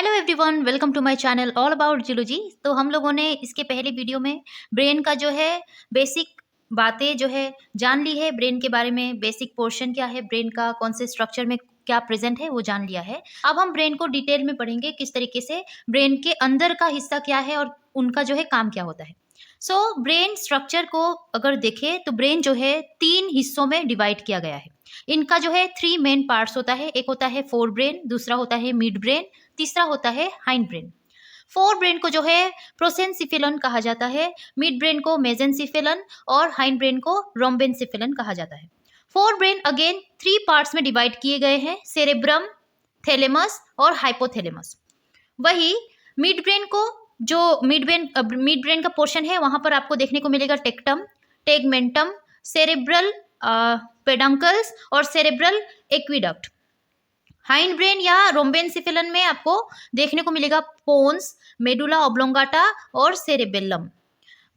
Hello everyone, welcome to my channel all about geology. तो हम लोगों ने इसके पहले वीडियो में ब्रेन का जो है बेसिक बातें जो है जान ली है। ब्रेन के बारे में बेसिक पोर्शन क्या है, ब्रेन का कौन से स्ट्रक्चर में क्या प्रेजेंट है वो जान लिया है। अब हम ब्रेन को डिटेल में पढ़ेंगे, किस तरीके से ब्रेन के अंदर का हिस्सा क्या है और उनका जो है काम क्या होता है। ब्रेन स्ट्रक्चर को अगर देखें तो ब्रेन जो है 3 हिस्सों में डिवाइड किया गया है। इनका जो है 3 मेन पार्ट्स होता है। एक होता है फोर ब्रेन, दूसरा होता है मिड ब्रेन, तीसरा होता है हाइंड ब्रेन। फोर ब्रेन को जो है प्रोसेनसिफेलन कहा जाता है, मिड ब्रेन को मेजेंसिफेलन और हाइंड ब्रेन को रोम्बेनसिफेलन कहा जाता है। फोर ब्रेन अगेन 3 पार्ट्स में डिवाइड किए गए हैं, सेरेब्रम, थैलेमस और हाइपोथैलेमस। वही मिड ब्रेन को जो मिड ब्रेन का पोर्शन है वहां पर आपको देखने को मिलेगा टेक्टम, टेगमेंटम, सेरेब्रल पेडंकल्स और सेरेब्रल एक्विडक्ट। हाइंड ब्रेन या रोम्बेनसिफेलन में आपको देखने को मिलेगा पोन्स, मेडुला ऑब्लोंगाटा और सेरेबेलम।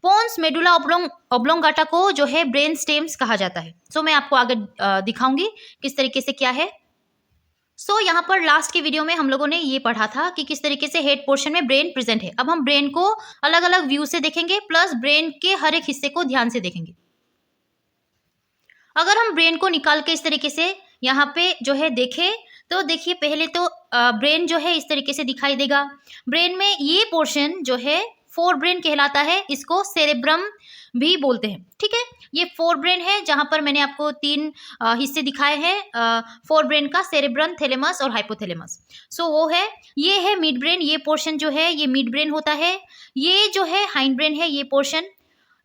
पोन्स, मेडुला ऑब्लोंगाटा को जो है ब्रेन स्टेम्स कहा जाता है। मैं आपको आगे दिखाऊंगी किस तरीके से क्या है। यहाँ पर लास्ट के वीडियो में हम लोगों ने ये पढ़ा था कि किस तरीके से हेड पोर्शन में ब्रेन प्रेजेंट है। अब हम ब्रेन को अलग अलग व्यू से देखेंगे, प्लस ब्रेन के हर एक हिस्से को ध्यान से देखेंगे। अगर हम ब्रेन को निकाल के इस तरीके से यहाँ पे जो है देखें तो देखिए, पहले तो ब्रेन जो है इस तरीके से दिखाई देगा। ब्रेन में ये पोर्शन जो है फोर ब्रेन कहलाता है, इसको सेरेब्रम भी बोलते हैं। ठीक है, ये फोर ब्रेन है जहां पर मैंने आपको 3 हिस्से दिखाए हैं फोर ब्रेन का, सेरेब्रम, थैलेमस और हाइपोथैलेमस। वो है, ये है मिड ब्रेन। ये पोर्शन जो है ये मिड ब्रेन होता है। ये जो है हाइंड ब्रेन है, ये पोर्शन।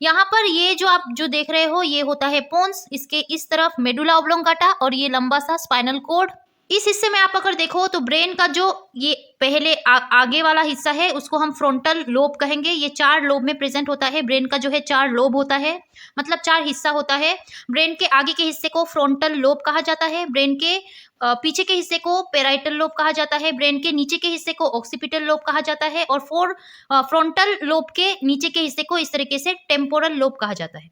यहाँ पर ये जो आप जो देख रहे हो ये होता है पोन्स, इसके इस तरफ मेडुला ऑब्लोंगाटा और ये लंबा सा स्पाइनल कॉर्ड। इस हिस्से में आप अगर देखो तो ब्रेन का जो ये पहले आगे वाला हिस्सा है उसको हम फ्रंटल लोब कहेंगे। ये 4 लोब में प्रेजेंट होता है। ब्रेन का जो है 4 लोब होता है, मतलब 4 हिस्सा होता है। ब्रेन के आगे के हिस्से को फ्रंटल लोब कहा जाता है, ब्रेन के पीछे के हिस्से को पेराइटल लोब कहा जाता है, ब्रेन के नीचे के हिस्से को ऑक्सीपिटल लोब कहा जाता है और फ्रंटल लोब के नीचे के हिस्से को इस तरीके से टेम्पोरल लोब कहा जाता है।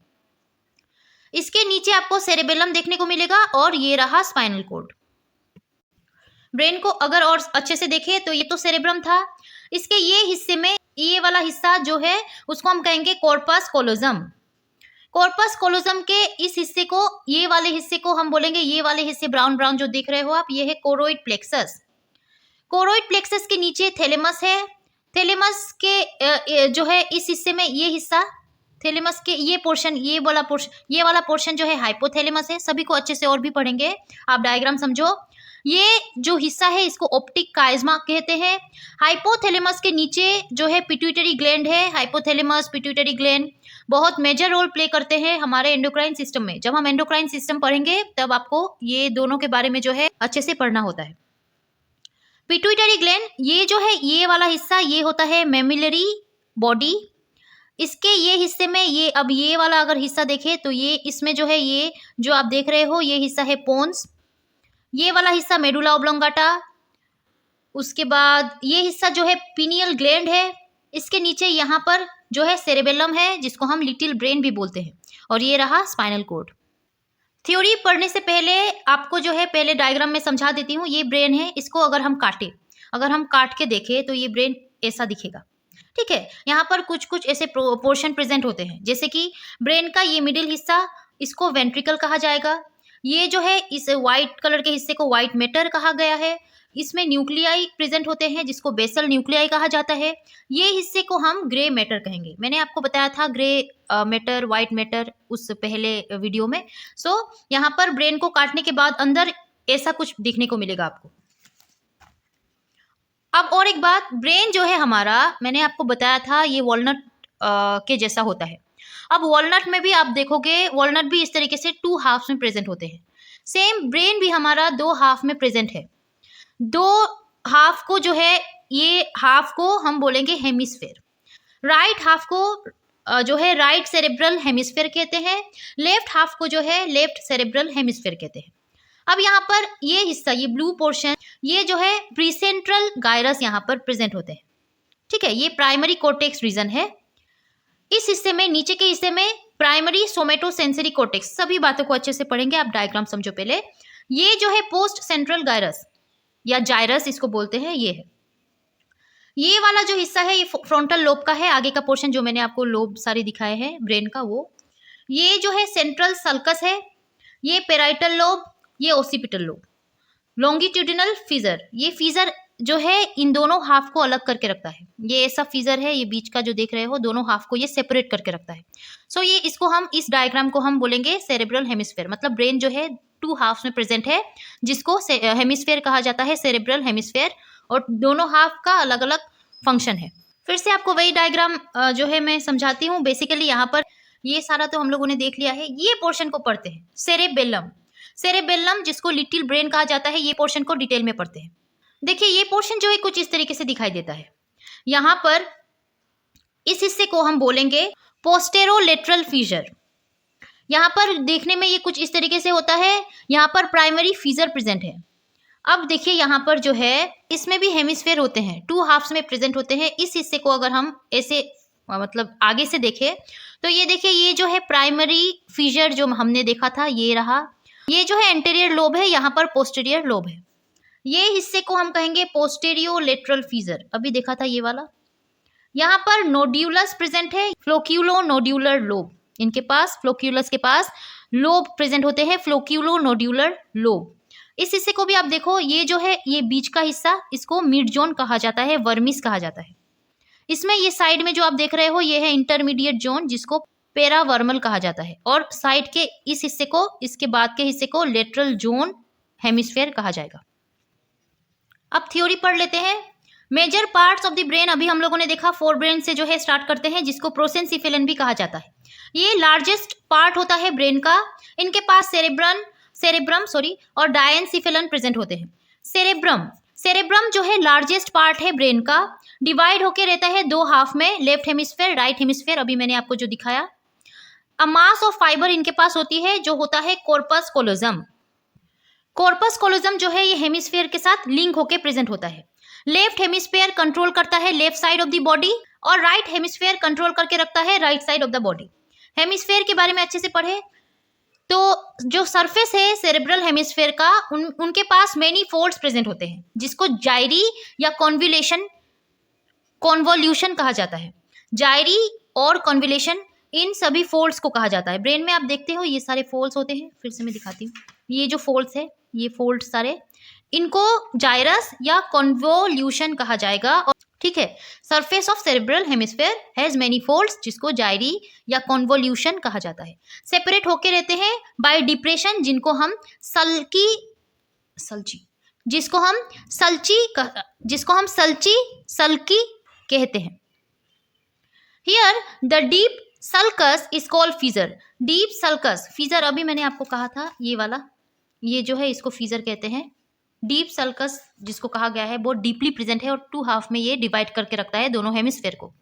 इसके नीचे आपको सेरेबेलम देखने को मिलेगा और ये रहा स्पाइनल कॉर्ड। ब्रेन को अगर और अच्छे से देखें तो ये तो सेरेब्रम था, इसके ये हिस्से में ये वाला हिस्सा जो है उसको हम कहेंगे कॉर्पस कोलोजम। कॉर्पस कोलोजम के इस हिस्से को, ये वाले हिस्से को हम बोलेंगे, ये वाले हिस्से ब्राउन ब्राउन जो देख रहे हो आप, ये है कोरोइड प्लेक्सस। कोरोइड प्लेक्सस के नीचे थैलेमस है। थैलेमस के जो है इस हिस्से में ये हिस्सा, थैलेमस के ये पोर्शन, ये वाला पोर्शन जो है हाइपोथैलेमस है। सभी को अच्छे से और भी पढ़ेंगे, आप डायग्राम समझो। ये जो हिस्सा है इसको ऑप्टिक काइज़मा कहते हैं। हाइपोथैलेमस के नीचे जो है पिट्यूटरी ग्लैंड है। हाइपोथैलेमस, पिट्यूटरी ग्लैंड बहुत मेजर रोल प्ले करते हैं हमारे एंडोक्राइन सिस्टम में। जब हम एंडोक्राइन सिस्टम पढ़ेंगे तब आपको ये दोनों के बारे में जो है अच्छे से पढ़ना होता है। पिट्यूटरी ग्लैंड ये जो है, ये वाला हिस्सा ये होता है मेमिलरी बॉडी। इसके ये हिस्से में अब ये वाला अगर हिस्सा देखें तो ये इसमें जो है, ये जो आप देख रहे हो ये हिस्सा है पोन्स। ये वाला हिस्सा मेडुला ऑब्लोंगाटा। उसके बाद ये हिस्सा जो है पीनियल ग्लैंड है। इसके नीचे यहाँ पर जो है सेरेबेलम है, जिसको हम लिटिल ब्रेन भी बोलते हैं, और ये रहा स्पाइनल कॉर्ड। थ्योरी पढ़ने से पहले आपको जो है पहले डायग्राम में समझा देती हूँ। ये ब्रेन है, इसको अगर हम काट के देखें तो ये ब्रेन ऐसा दिखेगा। ठीक है, यहाँ पर कुछ कुछ ऐसे पोर्शन प्रेजेंट होते हैं, जैसे कि ब्रेन का ये मिडिल हिस्सा, इसको वेंट्रिकल कहा जाएगा। ये जो है इस व्हाइट कलर के हिस्से को व्हाइट मैटर कहा गया है। इसमें न्यूक्लियाई प्रेजेंट होते हैं जिसको बेसल न्यूक्लियाई कहा जाता है। ये हिस्से को हम ग्रे मैटर कहेंगे। मैंने आपको बताया था ग्रे मैटर, व्हाइट मैटर उस पहले वीडियो में। यहाँ पर ब्रेन को काटने के बाद अंदर ऐसा कुछ दिखने को मिलेगा आपको। अब और एक बात, ब्रेन जो है हमारा, मैंने आपको बताया था ये वॉलनट के जैसा होता है। अब वॉलनट में भी आप देखोगे, वॉलनट भी इस तरीके से 2 हाफ्स में प्रेजेंट होते हैं। सेम ब्रेन भी हमारा 2 हाफ में प्रेजेंट है। 2 हाफ को जो है, ये हाफ को हम बोलेंगे हेमिस्फेयर। राइट हाफ को जो है राइट सेरेब्रल हेमिस्फेयर कहते हैं। लेफ्ट हाफ को जो है लेफ्ट सेरेब्रल हेमिस्फेयर कहते हैं। अब यहाँ पर ये हिस्सा, ये ब्लू पोर्शन, ये जो है प्रीसेंट्रल गायरस यहाँ पर प्रेजेंट होते हैं। ठीक है, ये प्राइमरी कोर्टेक्स रीजन है। इस हिस्से में, नीचे के हिस्से में प्राइमरी सोमेटोसेंसरी कोर्टेक्स। सभी बातों को अच्छे से पढ़ेंगे, आप डायग्राम समझो पहले। ये जो है पोस्ट सेंट्रल गायरस या जायरस इसको बोलते हैं, ये है। ये वाला जो हिस्सा है ये फ्रंटल लोब का है, आगे का पोर्शन जो मैंने आपको लोब सारे दिखाए हैं ब्रेन का वो। ये जो है सेंट्रल सल्कस है, ये पेराइटल लोब, ये ओसिपिटल लोब। लॉन्गिट्यूडिनल फीजर, ये फीजर जो है इन दोनों हाफ को अलग करके रखता है। ये ऐसा फीजर है, ये बीच का जो देख रहे हो दोनों हाफ को ये सेपरेट करके रखता है। सो ये इसको हम इस डायग्राम को हम बोलेंगे सेरेब्रल हेमिस्फेयर, मतलब ब्रेन जो है 2 हाफ्स में प्रेजेंट है, जिसको हेमिस्फेयर कहा जाता है, सेरेब्रल हेमिस्फेयर, और दोनों हाफ का अलग अलग फंक्शन है। फिर से आपको वही डायग्राम जो है मैं समझाती हूँ। बेसिकली यहाँ पर ये सारा तो हम लोगों ने देख लिया है। ये पोर्शन को पढ़ते हैं सेरेबेलम। सेरेबेलम जिसको लिटिल ब्रेन कहा जाता है, ये पोर्शन को डिटेल में पढ़ते हैं। देखिए ये पोर्शन जो है कुछ इस तरीके से दिखाई देता है। यहाँ पर इस हिस्से को हम बोलेंगे पोस्टेरोलेटरल फीजर। यहाँ पर देखने में ये कुछ इस तरीके से होता है। यहाँ पर प्राइमरी फीजर प्रेजेंट है। अब देखिए यहाँ पर जो है इसमें भी हेमिस्फेयर होते हैं, 2 हाफ्स में प्रेजेंट होते हैं। इस हिस्से को अगर हम ऐसे मतलब आगे से देखें तो ये देखिए ये जो है प्राइमरी फीजर जो हमने देखा था ये रहा। ये जो है एंटीरियर लोब है, यहाँ पर पोस्टीरियर लोब है। ये हिस्से को हम कहेंगे पोस्टेरियोलेटरल फीजर, अभी देखा था ये वाला। यहाँ पर नोड्यूलस प्रेजेंट है, फ्लोक्यूलो नोड्यूलर लोब। इनके पास फ्लोक्यूलस के पास लोब प्रेजेंट होते हैं, फ्लोक्यूलो नोड्यूलर लोब। इस हिस्से को भी आप देखो, ये जो है ये बीच का हिस्सा इसको मिड जोन कहा जाता है, वर्मिस कहा जाता है। इसमें ये साइड में जो आप देख रहे हो ये है इंटरमीडिएट जोन, जिसको पेरावर्मल कहा जाता है, और साइड के इस हिस्से को, इसके बाद के हिस्से को लेटरल जोन हेमिस्फेयर कहा जाएगा। अब थ्योरी पढ़ लेते हैं। Major parts of the brain अभी हम लोगों ने देखा, 4 ब्रेन से जो है स्टार्ट करते हैं, जिसको प्रोसेनसिफेलन भी कहा जाता है। ये लार्जेस्ट पार्ट होता है ब्रेन का। इनके पास सेरेब्रम और डायनसिफेलन प्रेजेंट होते हैं। सेरेब्रम जो है लार्जेस्ट पार्ट है ब्रेन का, डिवाइड होके रहता है 2 हाफ में, लेफ्ट हेमिस्फेयर, राइट हेमिस्फेयर, अभी मैंने आपको जो दिखाया। अ मास ऑफ फाइबर इनके पास होती है जो होता है कॉर्पस कोलोजम। कॉर्पस कोलोजम जो है ये हेमिस्फेयर के साथ लिंक होके प्रेजेंट होता है। लेफ्ट हेमिस्फेयर कंट्रोल करता है left side of the body, और राइट हेमिस्फेयर कंट्रोल करके रखता है right side of the body. Hemisphere के बारे में अच्छे से पढ़े तो जो सरफेस है सेरेब्रल हेमिस्फेयर का, उनके पास मेनी फोल्ड्स प्रेजेंट होते हैं, जिसको जायरी या कॉन्वोल्यूशन कहा जाता है। जायरी और कॉन्वोल्यूशन, इन सभी फोल्ड्स को कहा जाता है। ब्रेन में आप देखते हो ये सारे फोल्ड्स होते हैं, फिर से मैं दिखाती हूँ। ये जो फोल्ड्स है, ये फोल्ड्स सारे, इनको जायरस या कॉन्वोल्यूशन कहा जाएगा। ठीक है, surface of cerebral hemisphere has many folds, जिसको जायरी या कॉन्वोल्यूशन कहा जाता है। सेपरेट होके रहते हैं बाय डिप्रेशन, जिनको हम सल्की कहते हैं। Here the deep sulcus is called fissure. Deep sulcus fissure अभी मैंने आपको कहा था, ये वाला, ये जो है इसको फीजर कहते हैं। डीप सल्कस जिसको कहा गया है बहुत डीपली प्रेजेंट है, और 2 हाफ में ये डिवाइड करके रखता है दोनों हेमिस्फेयर को।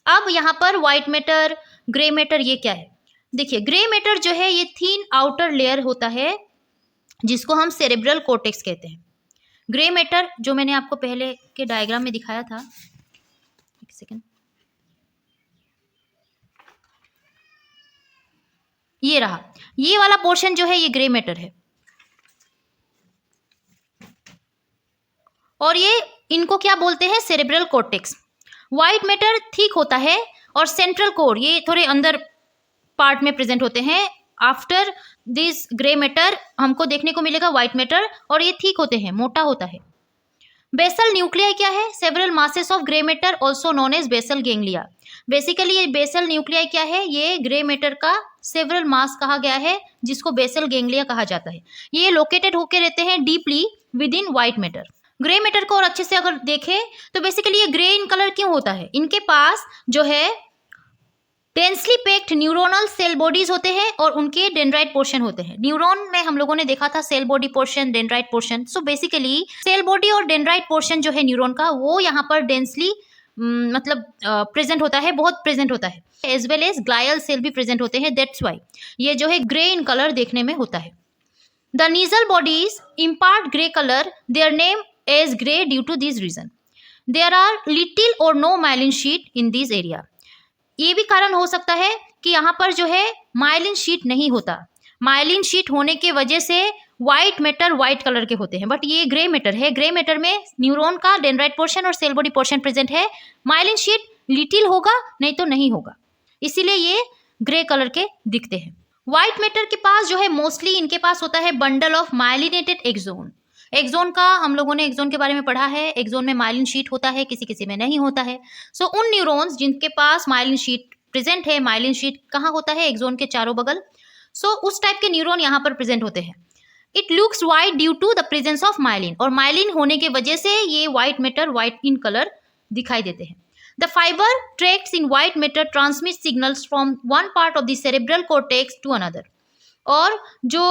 अब यहाँ पर व्हाइट मैटर, ग्रे मैटर, ये क्या है? देखिए ग्रे मैटर जो है ये थीन आउटर लेयर होता है, जिसको हम सेरेब्रल कॉर्टेक्स कहते हैं। ग्रे मैटर जो मैंने आपको पहले के डायग्राम में दिखाया था, एक सेकेंड, ये रहा, ये वाला पोर्शन जो है ये ग्रे मैटर है, और ये इनको क्या बोलते हैं? Cerebral cortex. White matter thick होता है, और सेंट्रल कोर ये थोड़े अंदर पार्ट में प्रेजेंट होते हैं। आफ्टर दिस ग्रे मैटर हमको देखने को मिलेगा व्हाइट मैटर, और ये थिक होते हैं, मोटा होता है। बेसल न्यूक्लियाई क्या है? Several masses of grey matter also known as basal ganglia. Basically ये बेसल न्यूक्लियाई क्या है? ये ग्रे मैटर का सेवरल मास कहा गया है, जिसको बेसल गैंग्लिया कहा जाता है। ये लोकेटेड होके रहते हैं deeply with in white matter. Grey matter को और अच्छे से अगर देखें तो बेसिकली ये ग्रे इन कलर क्यों होता है? इनके पास जो है densely packed neuronal cell bodies होते हैं, और उनके डेंड्राइट पोर्शन होते हैं। न्यूरॉन में हम लोगों ने देखा था cell body portion, dendrite portion. So basically cell body और डेंड्राइट पोर्शन जो है न्यूरॉन का, वो यहाँ पर डेंसली मतलब प्रेजेंट होता है, बहुत प्रेजेंट होता है। As well as glial cell भी प्रेजेंट होते हैं, दैट्स वाई ये जो है ग्रे इन कलर देखने में होता है। The Nissl bodies impart grey colour their name as grey due to this reason. There are little or no myelin sheet in this area. ये भी कारण हो सकता है कि यहाँ पर जो है माइलिन शीट नहीं होता। माइलिन शीट होने के वजह से व्हाइट मैटर व्हाइट कलर के होते हैं, बट ये ग्रे मैटर है। ग्रे मैटर में न्यूरॉन का डेंड्राइट पोर्शन और सेल बॉडी पोर्शन प्रेजेंट है। माइलिन शीट लिटिल होगा, नहीं तो नहीं होगा, इसीलिए ये ग्रे कलर के दिखते हैं। व्हाइट मैटर के पास जो है मोस्टली इनके पास होता है bundle of myelinated axon. Axon का हम लोगों ने एक्सोन के बारे में पढ़ा है। एक्सोन में माइलिन शीट होता है, किसी किसी में नहीं होता है। सो उन न्यूरॉन्स जिनके पास माइलिन शीट प्रेजेंट है, माइलिन शीट कहाँ होता है? एक्सोन के चारों बगल। सो उस टाइप के न्यूरॉन यहाँ पर प्रेजेंट होते हैं। It looks white due to the presence of myelin, और माइलिन होने की वजह से ये white matter white in colour दिखाई देते हैं। The fiber tracts in white matter transmits signals from one part of the cerebral cortex to another. और जो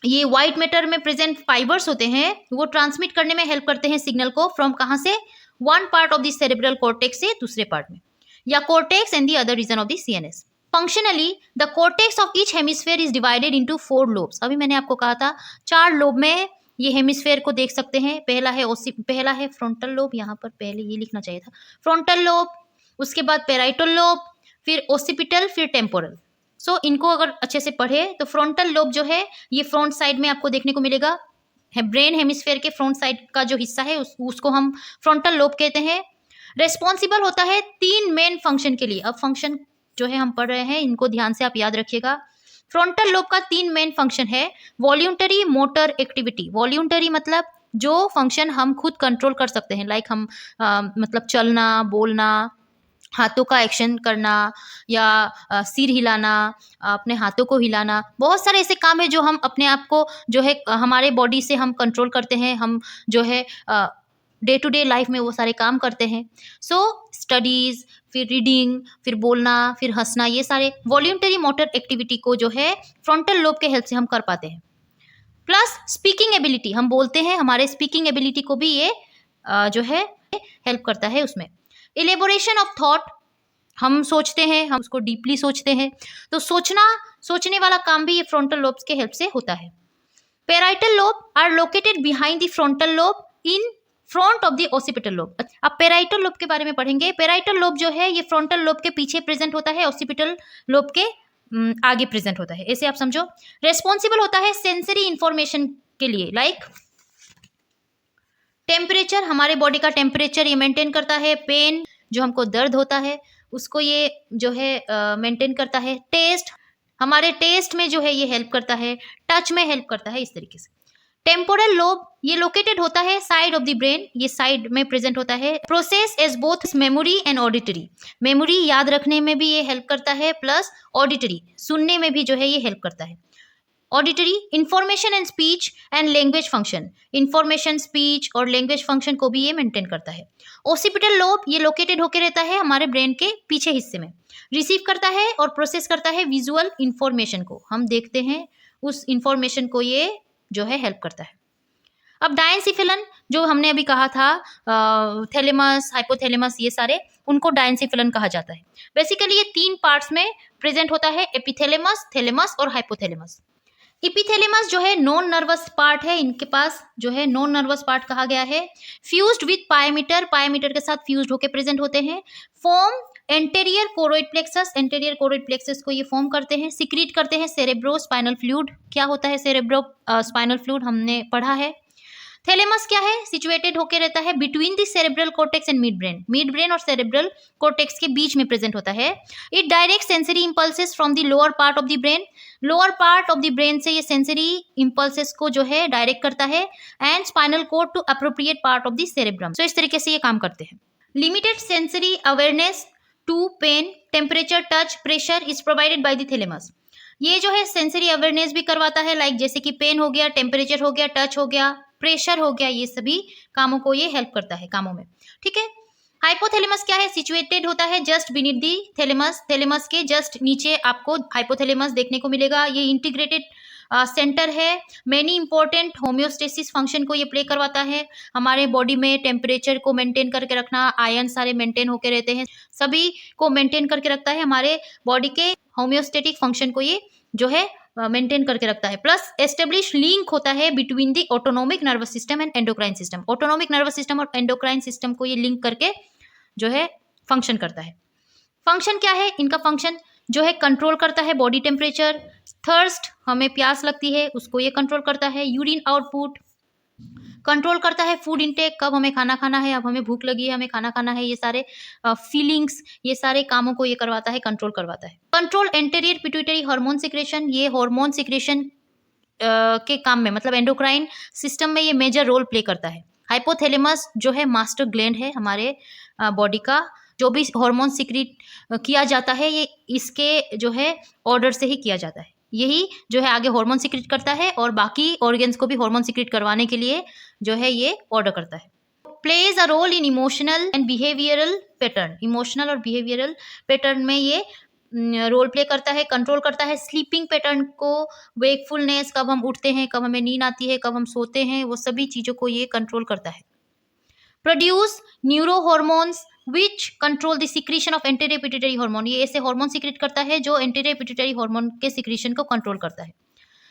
ये white matter में present fibers होते हैं वो ट्रांसमिट करने में हेल्प करते हैं सिग्नल को, फ्रॉम कहाँ से? one part of the cerebral cortex से दूसरे पार्ट में, या cortex and the other region of the CNS. Functionally, the cortex of each hemisphere is divided into 4 lobes. अभी मैंने आपको कहा था 4 लोब में ये हेमिस्फेयर को देख सकते हैं। पहला है फ्रंटल लोब, यहाँ पर पहले ये लिखना चाहिए था, फ्रंटल लोब, उसके बाद पेराइटल लोब, फिर ओसिपिटल, फिर टेम्पोरल। सो इनको अगर अच्छे से पढ़े तो फ्रंटल लोब जो है ये फ्रंट साइड में आपको देखने को मिलेगा। ब्रेन हेमिस्फेयर के फ्रंट साइड का जो हिस्सा है उसको हम फ्रंटल लोब कहते हैं। रेस्पॉन्सिबल होता है 3 मेन फंक्शन के लिए। अब फंक्शन जो है हम पढ़ रहे हैं, इनको ध्यान से आप याद रखिएगा। फ्रंटल लोब का 3 मेन फंक्शन है। Voluntary motor activity. वॉल्यूंटरी मतलब जो फंक्शन हम खुद कंट्रोल कर सकते हैं, लाइक हम मतलब चलना, बोलना, हाथों का एक्शन करना, या सिर हिलाना, अपने हाथों को हिलाना। बहुत सारे ऐसे काम है जो हम अपने आप को जो है हमारे बॉडी से हम कंट्रोल करते हैं। हम जो है डे टू डे लाइफ में वो सारे काम करते हैं। सो स्टडीज़, फिर रीडिंग, फिर बोलना, फिर हंसना, ये सारे वॉल्यूंटरी मोटर एक्टिविटी को जो है फ्रंटल लोब के हेल्प से हम कर पाते हैं। प्लस स्पीकिंग एबिलिटी, हम बोलते हैं, हमारे स्पीकिंग एबिलिटी को भी ये जो है हेल्प करता है उसमें। एलेबोरेशन ऑफ थॉट, हम सोचते हैं, हम उसको डीपली सोचते हैं, तो सोचने वाला काम भी ये फ्रंटल लोब्स के हेल्प से होता है। Parietal lobe are located behind the frontal lobe in front of the occipital lobe. अब पेराइटल लोब के बारे में पढ़ेंगे। पेराइटल लोब जो है ये फ्रंटल लोब के पीछे प्रेजेंट होता है, ओसिपिटल लोब के आगे प्रेजेंट होता है, ऐसे आप समझो। रेस्पॉन्सिबल होता है सेंसरी इंफॉर्मेशन के लिए, लाइक टेम्परेचर, हमारे बॉडी का टेम्परेचर ये मेंटेन करता है। पेन, जो हमको दर्द होता है उसको ये जो है मेंटेन करता है। टेस्ट, हमारे टेस्ट में जो है ये हेल्प करता है। टच में हेल्प करता है, इस तरीके से। टेम्पोरल लोब ये लोकेटेड होता है साइड ऑफ द ब्रेन, ये साइड में प्रेजेंट होता है। Process as both memory and auditory, memory याद रखने में भी ये हेल्प करता है, प्लस ऑडिटरी सुनने में भी जो है ये हेल्प करता है। Auditory, information and speech and language function, information, speech और लैंग्वेज फंक्शन को भी ये मेंटेन करता है। ओसिपिटल लोब ये लोकेटेड होकर रहता है हमारे ब्रेन के पीछे हिस्से में, रिसीव करता है और प्रोसेस करता है विजुअल इंफॉर्मेशन को, हम देखते हैं उस इंफॉर्मेशन को ये जो है हेल्प करता है। अब डायनसिफिलन, जो हमने अभी कहा था, थैलेमस, हाइपोथैलेमस, ये सारे उनको डायनसिफिलन कहा जाता है। बेसिकली ये 3 पार्ट्स में प्रेजेंट होता है, एपिथैलेमस, थैलेमस और हाइपोथैलेमस। एपिथैलेमस जो है नॉन नर्वस पार्ट है, इनके पास जो है नॉन नर्वस पार्ट कहा गया है। फ्यूज्ड विद पायमीटर, पायमीटर के साथ फ्यूज्ड होकर प्रेजेंट होते हैं। Form anterior choroid plexus, anterior choroid plexus को ये फॉर्म करते हैं, सिक्रीट करते हैं सेरेब्रो स्पाइनल फ्लूइड। क्या होता है सेरेब्रो स्पाइनल फ्लूइड, हमने पढ़ा है। थैलेमस क्या है? सिचुएटेड होकर रहता है between the cerebral cortex and mid brain, mid brain और सेरेब्रल कॉर्टेक्स के बीच में प्रेजेंट होता है। It direct sensory impulses from the lower part of the brain, lower part of the brain से ये सेंसरी इंपल्सेस को जो है डायरेक्ट करता है, and spinal cord to appropriate part of the cerebrum. So इस तरीके से ये काम करते हैं। Limited sensory awareness to pain, temperature, touch, pressure is provided by the thalamus. ये जो है सेंसरी अवेयरनेस भी करवाता है, लाइक जैसे कि पेन हो गया, टेम्परेचर हो गया, टच हो गया, प्रेशर हो गया, ये सभी कामों को ये हेल्प करता है कामों में, ठीक है। हाइपोथैलेमस क्या है? सिचुएटेड होता है जस्ट बीनीथ दी थैलेमस, थैलेमस के जस्ट नीचे आपको हाइपोथैलेमस देखने को मिलेगा। ये इंटीग्रेटेड सेंटर है, मेनी इंपॉर्टेंट होम्योस्टेसिस फंक्शन को ये प्ले करवाता है। हमारे बॉडी में टेम्परेचर को मेंटेन करके रखना, आयन सारे मेंटेन होके रहते हैं, सभी को मेंटेन करके रखता है। हमारे बॉडी के होम्योस्टेटिक फंक्शन को ये जो है मेंटेन करके रखता है। प्लस एस्टेब्लिश लिंक होता है between the autonomic nervous system and endocrine system, autonomic nervous system और एंडोक्राइन सिस्टम को ये लिंक करके जो है फंक्शन करता है। फंक्शन क्या है इनका? फंक्शन जो है कंट्रोल करता है बॉडी टेम्परेचर, थर्स्ट, हमें प्यास लगती है, उसको ये कंट्रोल करता है। यूरिन आउटपुट कंट्रोल करता है। फूड इंटेक, कब हमें खाना खाना है, अब हमें भूख लगी है, हमें खाना खाना है, ये सारे फीलिंग्स, ये सारे कामों को ये करवाता है, कंट्रोल करवाता है। Control anterior pituitary hormone secretion, ये हार्मोन सिक्रेशन के काम में, मतलब एंडोक्राइन सिस्टम में ये मेजर रोल प्ले करता है। हाइपोथैलेमस जो है मास्टर ग्लैंड है हमारे बॉडी का, जो भी हार्मोन सिक्रीट किया जाता है ये इसके जो है ऑर्डर से ही किया जाता है। यही जो है आगे हार्मोन सिक्रीट करता है और बाकी ऑर्गन्स को भी हार्मोन सिक्रीट करवाने के लिए जो है ये ऑर्डर करता है। Plays a role in emotional and behavioural pattern, emotional और बिहेवियरल पैटर्न में ये रोल प्ले करता है, कंट्रोल करता है। स्लीपिंग पैटर्न को, वेकफुलनेस, कब हम उठते हैं, कब हमें नींद आती है, कब हम सोते हैं, वो सभी चीज़ों को ये कंट्रोल करता है। Produce neuro hormones which control the secretion of anterior pituitary hormone, ये ऐसे हार्मोन सिक्रेट करता है जो एंटीरियर पिट्यूटरी हार्मोन के सिक्रीशन को कंट्रोल करता है।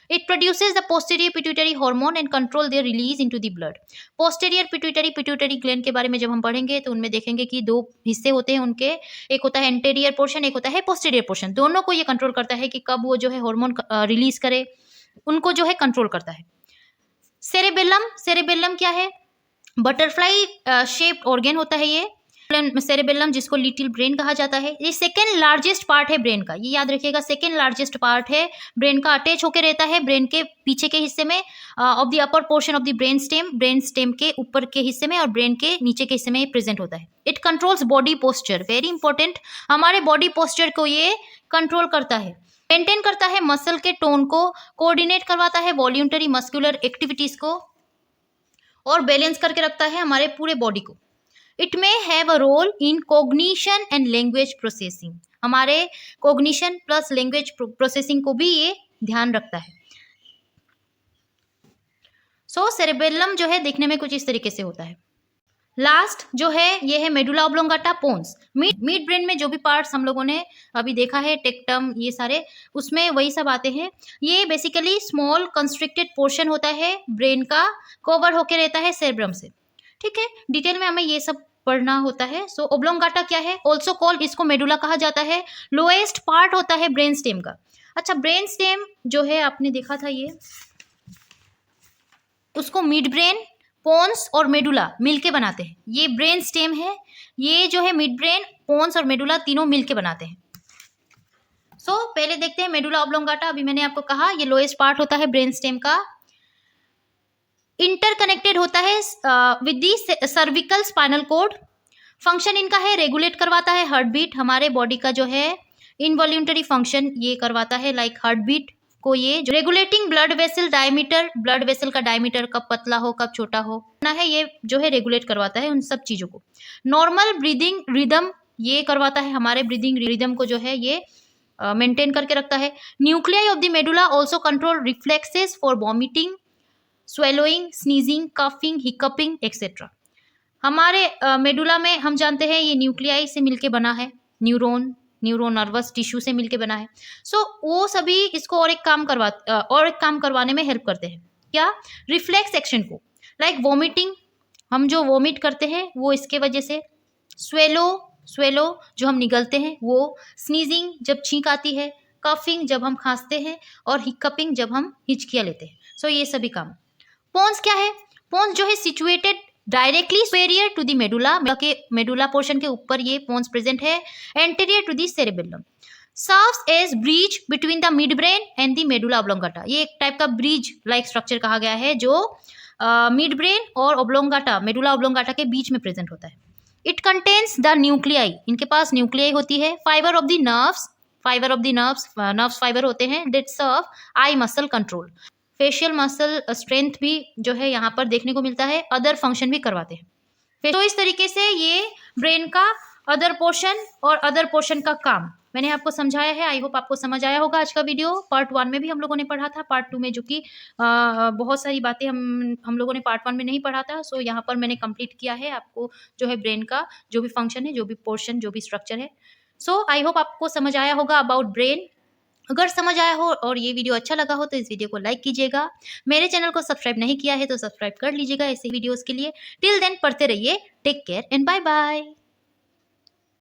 It produces the posterior pituitary hormone and control their release into the blood. Posterior pituitary gland के बारे में जब हम पढ़ेंगे तो उनमें देखेंगे कि दो हिस्से होते हैं उनके, एक होता है एंटीरियर पोर्शन, एक होता है पोस्टीरियर पोर्शन। दोनों को ये कंट्रोल करता है कि कब वो जो है हार्मोन रिलीज करे, उनको जो है कंट्रोल करता है। सेरेबेलम, सेरेबेलम क्या है? बटरफ्लाई शेप्ड ऑर्गन होता है ये सेरेबेलम, जिसको लिटिल ब्रेन कहा जाता है। ये सेकेंड लार्जेस्ट पार्ट है ब्रेन का, ये याद रखिएगा, सेकेंड लार्जेस्ट पार्ट है ब्रेन का। अटैच होकर रहता है ब्रेन के पीछे के हिस्से में, of the upper portion of the brain stem के ऊपर के हिस्से में, और ब्रेन के नीचे के हिस्से में ये प्रेजेंट होता है। It controls body posture, very important, हमारे बॉडी पोस्चर को ये कंट्रोल करता है। मेंटेन करता है मसल के टोन को, कोऑर्डिनेट करवाता है वॉल्यूंटरी मस्कुलर एक्टिविटीज को, और बैलेंस करके रखता है हमारे पूरे बॉडी को। It may have a role in cognition and language processing, हमारे कोग्निशन प्लस लैंग्वेज प्रोसेसिंग को भी ये ध्यान रखता है। सो सेरेबेलम जो है देखने में कुछ इस तरीके से होता है। लास्ट जो है ये है मेडुला ऑब्लोंगाटा पोन्स। मिड ब्रेन में जो भी पार्ट्स हम लोगों ने अभी देखा है, टेक्टम, ये सारे, उसमें वही सब आते हैं। ये बेसिकली स्मॉल कंस्ट्रिक्टेड पोर्शन होता है ब्रेन का, कवर होके रहता है सेरेब्रम से। ठीक है, डिटेल में हमें ये सब पढ़ना होता है। सो ओब्लोंगाटा क्या है? ऑल्सो कॉल्ड, इसको मेडुला कहा जाता है, लोएस्ट पार्ट होता है ब्रेन स्टेम का। अच्छा, ब्रेन स्टेम जो है आपने देखा था, ये उसको मिड ब्रेन, पोन्स और मेडुला मिलके बनाते हैं। ये ब्रेन स्टेम है, ये जो है मिड ब्रेन, पोन्स और मेडुला तीनों मिलके बनाते हैं। सो पहले देखते हैं मेडुला ऑब्लोंगाटा। अभी मैंने आपको कहा ये लोएस्ट पार्ट होता है ब्रेन स्टेम का, इंटरकनेक्टेड होता है with the cervical spinal cord. Function इनका है रेगुलेट करवाता है हार्ट बीट, हमारे बॉडी का जो है इनवॉल्यूंटरी फंक्शन ये करवाता है, लाइक हार्ट बीट को ये regulating blood vessel diameter, blood vessel का डायमीटर कब पतला हो कब छोटा हो ना है, ये जो है रेगुलेट करवाता है उन सब चीज़ों को। नॉर्मल ब्रीदिंग रिदम ये करवाता है, हमारे ब्रीदिंग रिदम को जो है ये मेंटेन करके रखता है। Nuclei of the medulla also control reflexes for vomiting, swallowing, sneezing, coughing, hiccuping etcetera. हमारे मेडुला में हम जानते हैं ये न्यूक्लियाई से मिलके बना है, न्यूरो नर्वस टिश्यू से मिलके बना है। सो वो सभी इसको और एक काम करवाने में हेल्प करते हैं। क्या? रिफ्लेक्स एक्शन को, लाइक वॉमिटिंग, हम जो वॉमिट करते हैं वो इसके वजह से, स्वेलो जो हम निगलते हैं वो, स्नीजिंग जब छींक आती है, कफिंग जब हम खांसते हैं, और हिकअपिंग जब हम हिचकियाँ लेते हैं। सो ये सभी काम। पोन्स क्या है? पोन्स जो है situated directly superior to the medulla, के मेडुला पोर्शन के ऊपर ये पोन्स प्रेजेंट है, anterior to the cerebellum, serves as bridge between the mid brain and the medulla oblongata. ये एक टाइप का ब्रिज लाइक स्ट्रक्चर कहा गया है जो मिड ब्रेन और ऑब्लोंगाटा, मेडुला ऑब्लोंगाटा के बीच में प्रेजेंट होता है। इट कंटेन्स द न्यूक्लियाई, इनके पास न्यूक्लियाई होती है। Fibre of the nerves fibre होते हैं, that serve eye muscle control, facial muscle strength भी जो है यहाँ पर देखने को मिलता है, अदर फंक्शन भी करवाते हैं। तो इस तरीके से ये ब्रेन का अदर पोर्शन और अदर पोर्शन का काम मैंने आपको समझाया है। आई होप आपको समझ आया होगा। आज का वीडियो पार्ट 1 में भी हम लोगों ने पढ़ा था, पार्ट 2 में जो कि बहुत सारी बातें हम लोगों ने पार्ट 1 में नहीं पढ़ा था। सो यहाँ पर मैंने कंप्लीट किया है आपको जो है ब्रेन का जो भी फंक्शन है, जो भी पोर्शन, जो भी स्ट्रक्चर है। सो आई होप आपको समझ आया होगा अबाउट ब्रेन। अगर समझ आया हो और ये वीडियो अच्छा लगा हो तो इस वीडियो को लाइक कीजिएगा। मेरे चैनल को सब्सक्राइब नहीं किया है तो सब्सक्राइब कर लीजिएगा ऐसे वीडियोस के लिए। टिल देन पढ़ते रहिए। Take care and bye bye.